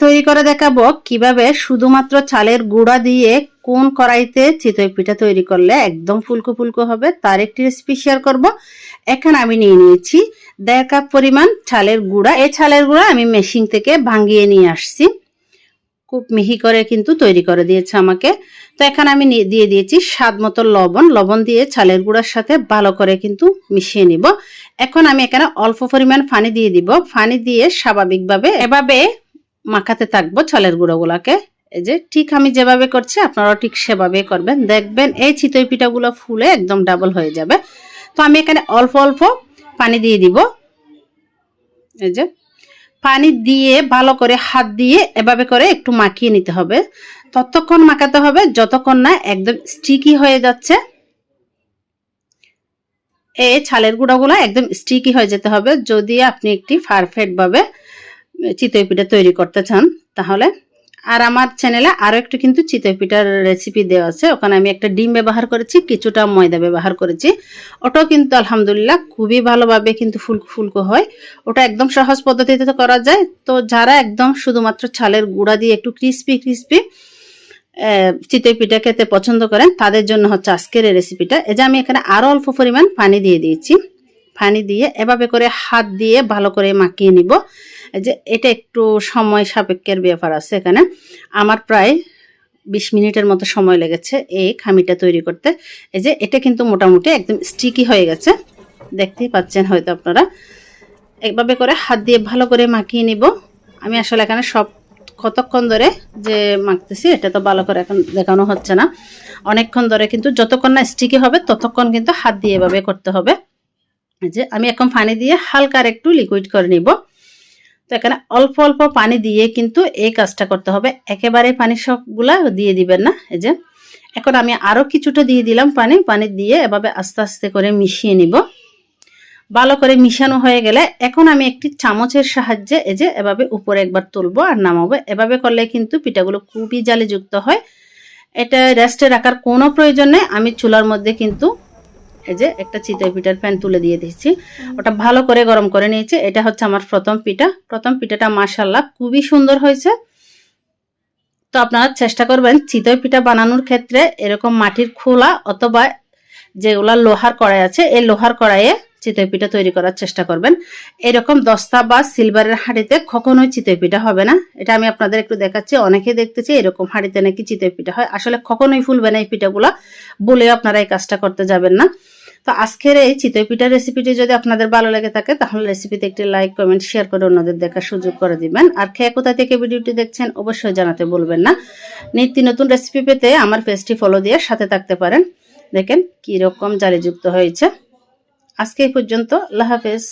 তৈরি করে দেখাবো কিভাবে শুধুমাত্র চালের গুঁড়া দিয়ে কোন কড়াইতে চিতই পিঠা তৈরি করলে একদম ফুলকো ফুলকো হবে তার একটি রেসিপি শেয়ার করব। এখানে আমি নিয়ে নিয়েছি 1.5 কাপ পরিমাণ চালের গুঁড়া। এই চালের গুঁড়া আমি মেশিন থেকে ভাঙিয়ে নিয়ে আসছি, খুব মিহি করে কিন্তু তৈরি করে দিয়েছে আমাকে। তো এখানে আমি দিয়ে দিয়েছি স্বাদ মতো লবণ দিয়ে চালের গুঁড়ার সাথে ভালো করে কিন্তু মিশিয়ে নিব। এখন আমি এখানে অল্প পরিমাণ পানি দিয়ে দিব। পানি দিয়ে স্বাভাবিকভাবে এভাবে মাখাতে থাকবো চালের গুঁড়োগুলাকে। এই যে ঠিক আমি যেভাবে করছি আপনারাও ঠিক সেভাবে করবেন, দেখবেন এই চিতই পিঠাগুলো ফুলে একদম ডাবল হয়ে যাবে। তো আমি এখানে অল্প অল্প পানি দিয়ে দিব। এই যে পানি দিয়ে ভালো করে হাত দিয়ে এভাবে করে একটু মাখিয়ে নিতে হবে। ততক্ষণ মাখাতে হবে যতক্ষণ না একদম স্টিকি হয়ে যাচ্ছে। এই চালের গুঁড়াগুলো একদম স্টিকি হয়ে যেতে হবে যদি আপনি একটি পারফেক্ট ভাবে চিতই পিঠা তৈরি করতে চান তাহলে। আর আমার চ্যানেলে আরো একটু কিন্তু চিতই পিঠার রেসিপি দেওয়া আছে, ওখানে আমি একটা ডিম ব্যবহার করেছি, কিছুটা ময়দা ব্যবহার করেছি। ওটাও কিন্তু আলহামদুলিল্লাহ খুবই ভালোভাবে কিন্তু ফুলকো হয়। ওটা একদম সহজ পদ্ধতিতে তো করা যায়। তো যারা একদম শুধুমাত্র চালের গুঁড়া দিয়ে একটু ক্রিস্পি চিতই পিঠা খেতে পছন্দ করেন তাদের জন্য হচ্ছে আজকের এই রেসিপিটা। এই যে আমি এখানে আরো অল্প পরিমাণ পানি দিয়ে দিয়েছি। পানি দিয়ে এভাবে করে হাত দিয়ে ভালো করে মাখিয়ে নিব। যে এটা একটু সময় সাপেক্ষের ব্যাপার আছে, এখানে আমার প্রায় 20 মিনিটের মতো সময় লেগেছে এই খামিটা তৈরি করতে। এই যে এটা কিন্তু মোটামুটি একদম স্টিকি হয়ে গেছে, দেখতেই পাচ্ছেন হয়তো আপনারা। এইভাবে করে হাত দিয়ে ভালো করে মাখিয়ে নিব। আমি আসলে এখানে সব কতক্ষণ ধরে যে মাখতেছি এটা তো ভালো করে এখন দেখানো হচ্ছে না, অনেকক্ষণ ধরে কিন্তু যতক্ষণ না স্টিকি হবে ততক্ষণ কিন্তু হাত দিয়ে এভাবে করতে হবে। যে আমি এখন পানি দিয়ে হালকা একটু লিকুইড করে নিব। তো এখানে অল্প অল্প পানি দিয়ে কিন্তু এই কাজটা করতে হবে, একেবারে পানি সবগুলা দিয়ে দিবেন না। এই যে এখন আমি আরো কিছুটা দিয়ে দিলাম পানি দিয়ে এভাবে আস্তে আস্তে করে মিশিয়ে নিব। ভালো করে মিশানো হয়ে গেলে এখন আমি একটি চামচের সাহায্যে এই যে এভাবে উপরে একবার তুলবো আর নামাবো। এভাবে করলে কিন্তু পিঠাগুলো খুবই জালিযুক্ত হয়। এটা রেস্টে রাখার কোনো প্রয়োজন নেই। আমি চুলার মধ্যে কিন্তু এই যে একটা চিতই পিঠার প্যান তুলে দিয়ে দিচ্ছি, ওটা ভালো করে গরম করে নিয়েছি। এটা হচ্ছে আমার প্রথম পিঠাটা মাশাআল্লাহ খুবই সুন্দর হয়েছে। তো আপনারা চেষ্টা করবেন চিতই পিঠা বানানোর ক্ষেত্রে এরকম মাটির খোলা অথবা যেগুলা লোহার কড়াই আছে এই লোহার কড়াইয়ে চিতই পিঠা তৈরি করার চেষ্টা করবেন। এরকম দস্তা বা সিলভারের হাঁড়িতে কখনোই চিতই পিঠা হবে না। এটা আমি আপনাদের একটু দেখাচ্ছি, অনেকে দেখতেছি এরকম হাঁড়িতে নাকি চিতই পিঠা হয়, আসলে কখনোই ফুলবে না এই পিঠাগুলা, বলেও আপনারা এই কাজটা করতে যাবেন না। তো আজকের এই চিতই পিঠার রেসিপিটি যদি আপনাদের ভালো লেগে থাকে তাহলে রেসিপিতে একটি লাইক কমেন্ট শেয়ার করে অন্যদের দেখার সুযোগ করে দিবেন। আর খেয়ে কোথা থেকে ভিডিওটি দেখছেন অবশ্যই জানাতে ভুলবেন না। নিত্য নতুন রেসিপি পেতে আমার পেজটি ফলো দিয়ে সাথে থাকতে পারেন। দেখেন কি রকম জালিযুক্ত হয়েছে। আজকে এই পর্যন্ত, আল্লাহ হাফেজ।